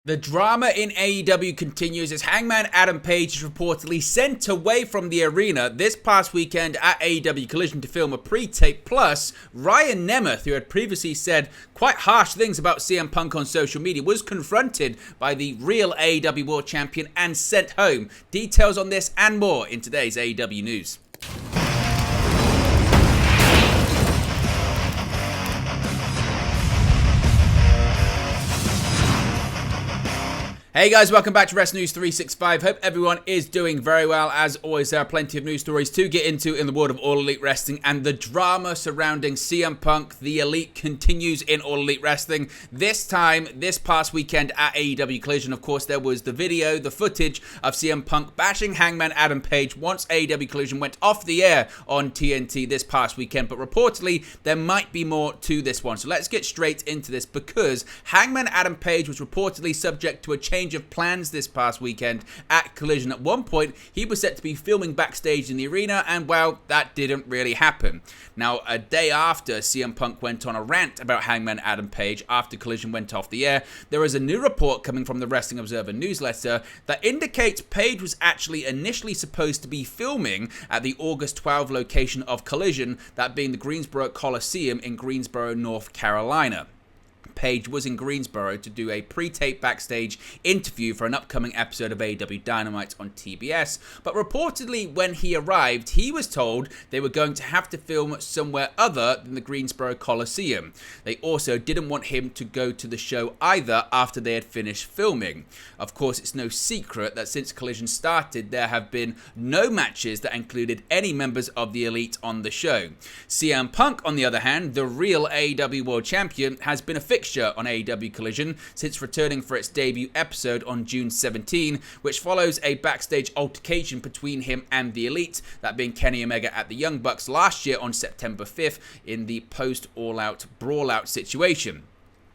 The drama in AEW continues as Hangman Adam Page is reportedly sent away from the arena this past weekend at AEW Collision to film a pre-tape. Plus, Ryan Nemeth, who had previously said quite harsh things about CM Punk on social media, was confronted by the real AEW World Champion and sent home. Details on this and more in today's AEW News. Hey guys, welcome back to Wrestling News 365. Hope everyone is doing very well. As always, there are plenty of news stories to get into in the world of All Elite Wrestling, and the drama surrounding CM Punk, the Elite, continues in All Elite Wrestling. This time, this past weekend at AEW Collision, of course, there was the video, the footage of CM Punk bashing Hangman Adam Page once AEW Collision went off the air on TNT this past weekend, but reportedly, there might be more to this one. So let's get straight into this, because Hangman Adam Page was reportedly subject to a change of plans this past weekend at Collision. At one point, he was set to be filming backstage in the arena, and well, that didn't really happen. Now, a day after CM Punk went on a rant about Hangman Adam Page after Collision went off the air, there is a new report coming from the Wrestling Observer newsletter that indicates Page was actually initially supposed to be filming at the August 12 location of Collision, that being the Greensboro Coliseum in Greensboro, North Carolina. Page was in Greensboro to do a pre-tape backstage interview for an upcoming episode of AEW Dynamite on TBS, but reportedly when he arrived, he was told they were going to have to film somewhere other than the Greensboro Coliseum. They also didn't want him to go to the show either after they had finished filming. Of course, it's no secret that since Collision started, there have been no matches that included any members of the Elite on the show. CM Punk, on the other hand, the real AEW World Champion, has been a fixture on AEW Collision since returning for its debut episode on June 17, which follows a backstage altercation between him and the Elite, that being Kenny Omega at the Young Bucks last year on September 5th in the post-all-out brawl-out situation.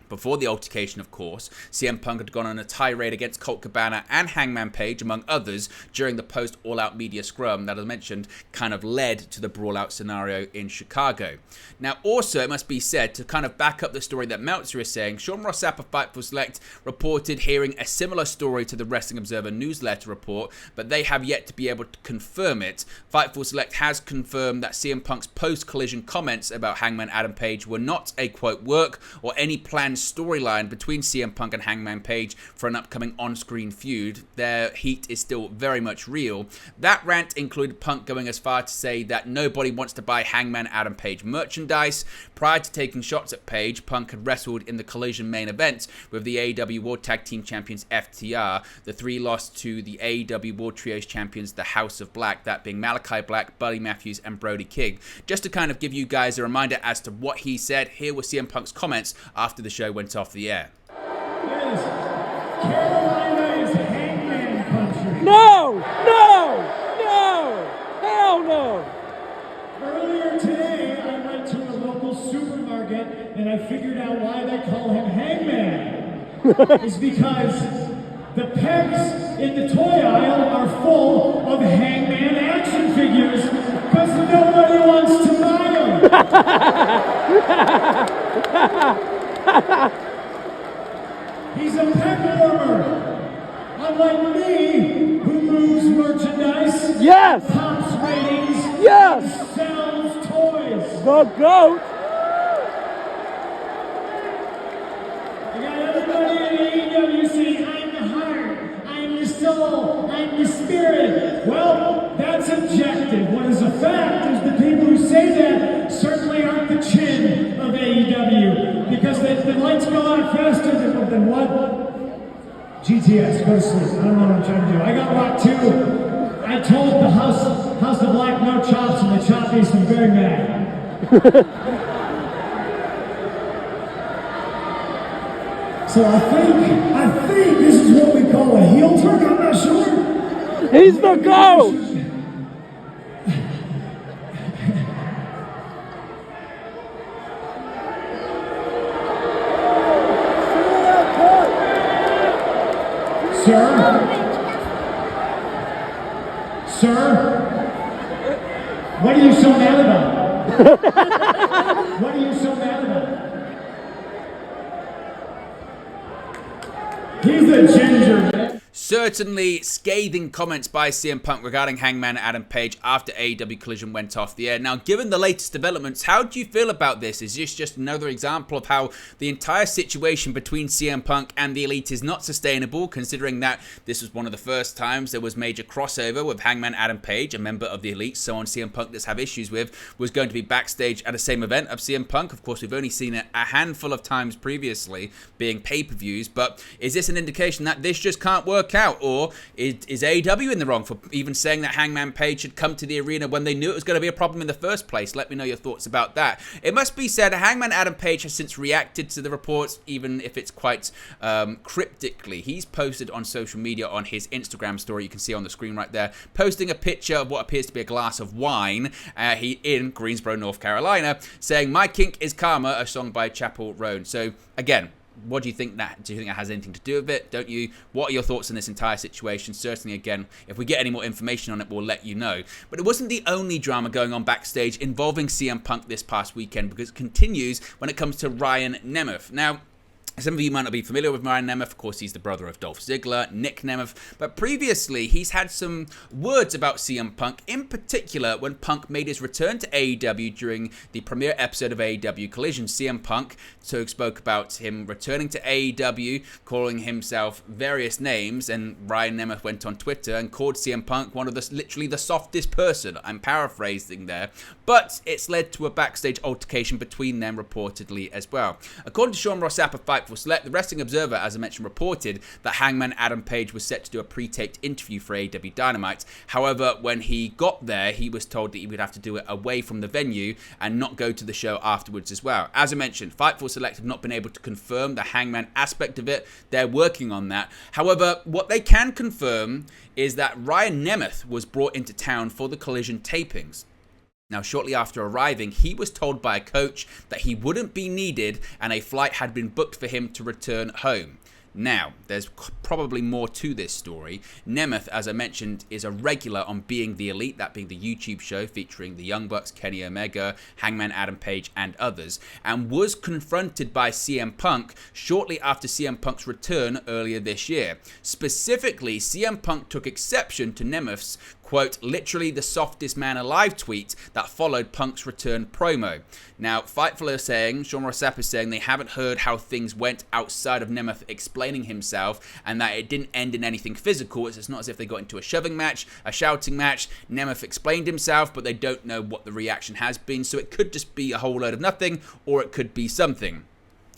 Before the altercation, of course, CM Punk had gone on a tirade against Colt Cabana and Hangman Page, among others, during the post-all-out media scrum that, as I mentioned, kind of led to the brawl-out scenario in Chicago. Now, also, it must be said, to kind of back up the story that Meltzer is saying, Sean Ross Sapp of Fightful Select reported hearing a similar story to the Wrestling Observer newsletter report, but they have yet to be able to confirm it. Fightful Select has confirmed that CM Punk's post-collision comments about Hangman Adam Page were not a, quote, work or any planned storyline between CM Punk and Hangman Page for an upcoming on-screen feud. Their heat is still very much real. That rant included Punk going as far to say that nobody wants to buy Hangman Adam Page merchandise. Prior to taking shots at Page, Punk had wrestled in the Collision main event with the AEW World Tag Team Champions FTR. The three lost to the AEW World Trios Champions, the House of Black, that being Malachi Black, Buddy Matthews, and Brody King. Just to kind of give you guys a reminder as to what he said, here were CM Punk's comments after the show went off the air. Yes. Carolina is Hangman country. No! No! No! Hell no! Earlier today, I went to a local supermarket and I figured out why they call him Hangman. It's because the pegs in the toy aisle are full of Hangman action figures because nobody wants to buy them. He's a peg warmer, unlike me, who moves merchandise, Yes! pops ratings, Yes! and sells toys. The GOAT! I got everybody in AEW saying, I'm the heart, I'm the soul, I'm the spirit. Well, that's objective. What is a fact is the people who say that certainly aren't the chin of AEW, because the lights go out faster than what? GTS, go to sleep. I don't know what I'm trying to do. I got rock too. I told the House of Black no chops, and they chopped me, so I'm very mad. So I think this is what we call a heel turn. I'm not sure. He's the GOAT! Sir, what are you so mad about? What are you so mad about? He's a ginger, man. Certainly scathing comments by CM Punk regarding Hangman Adam Page after AEW Collision went off the air. Now, given the latest developments, how do you feel about this? Is this just another example of how the entire situation between CM Punk and the Elite is not sustainable, considering that this was one of the first times there was major crossover with Hangman Adam Page, a member of the Elite, someone CM Punk does have issues with, was going to be backstage at the same event of CM Punk? Of course, we've only seen it a handful of times previously, being pay-per-views, but is this an indication that this just can't work out? Or is AEW in the wrong for even saying that Hangman Page should come to the arena when they knew it was going to be a problem in the first place? Let me know your thoughts about that. It must be said, Hangman Adam Page has since reacted to the reports, even if it's quite cryptically. He's posted on social media on his Instagram story, you can see on the screen right there, posting a picture of what appears to be a glass of wine in Greensboro, North Carolina, saying, "My kink is karma," a song by Chapel Roan. So again, what do you think that? Do you think that has anything to do with it? Don't you? What are your thoughts on this entire situation? Certainly, again, if we get any more information on it, we'll let you know. But it wasn't the only drama going on backstage involving CM Punk this past weekend, because it continues when it comes to Ryan Nemeth. Now, some of you might not be familiar with Ryan Nemeth. Of course, he's the brother of Dolph Ziggler, Nick Nemeth. But previously, he's had some words about CM Punk, in particular when Punk made his return to AEW during the premiere episode of AEW Collision. CM Punk spoke about him returning to AEW, calling himself various names, and Ryan Nemeth went on Twitter and called CM Punk one of literally the softest person. I'm paraphrasing there. But it's led to a backstage altercation between them reportedly as well. According to Sean Rossap of Fightful Select, the Wrestling Observer, as I mentioned, reported that Hangman Adam Page was set to do a pre-taped interview for AEW Dynamite. However, when he got there, he was told that he would have to do it away from the venue and not go to the show afterwards as well. As I mentioned, Fightful Select have not been able to confirm the Hangman aspect of it. They're working on that. However, what they can confirm is that Ryan Nemeth was brought into town for the Collision tapings. Now, shortly after arriving, he was told by a coach that he wouldn't be needed and a flight had been booked for him to return home. Now, there's probably more to this story. Nemeth, as I mentioned, is a regular on Being the Elite, that being the YouTube show featuring the Young Bucks, Kenny Omega, Hangman Adam Page, and others, and was confronted by CM Punk shortly after CM Punk's return earlier this year. Specifically, CM Punk took exception to Nemeth's, quote, "literally the softest man alive" tweet that followed Punk's return promo. Now, Fightful are saying, Sean Rossap is saying they haven't heard how things went outside of Nemeth explaining himself, and that it didn't end in anything physical. It's not as if they got into a shoving match, a shouting match. Nemeth explained himself, but they don't know what the reaction has been, so it could just be a whole load of nothing, or it could be something.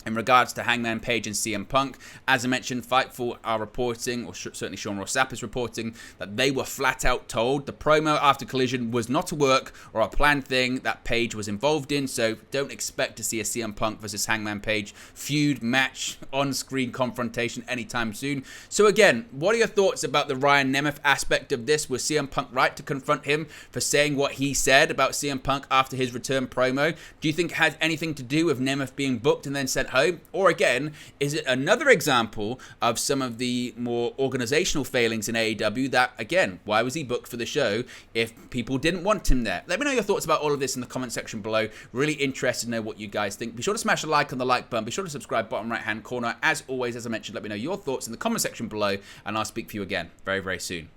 In regards to Hangman Page and CM Punk, as I mentioned, Fightful are reporting, or certainly Sean Rossap is reporting, that they were flat out told the promo after Collision was not a work or a planned thing that Page was involved in, so don't expect to see a CM Punk versus Hangman Page feud match, on-screen confrontation anytime soon. So again, what are your thoughts about the Ryan Nemeth aspect of this? Was CM Punk right to confront him for saying what he said about CM Punk after his return promo? Do you think it has anything to do with Nemeth being booked and then sent home? Or again, is it another example of some of the more organizational failings in AEW that, again, why was he booked for the show if people didn't want him there? Let me know your thoughts about all of this in the comment section below. Really interested to know what you guys think. Be sure to smash a like on the like button. Be sure to subscribe bottom right hand corner. As always, as I mentioned, let me know your thoughts in the comment section below, and I'll speak to you again very, very soon.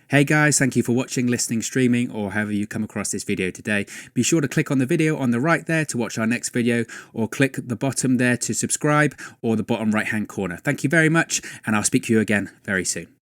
Hey guys, thank you for watching, listening, streaming, or however you come across this video today. Be sure to click on the video on the right there to watch our next video, or click the bottom there to subscribe, or the bottom right hand corner. Thank you very much, and I'll speak to you again very soon.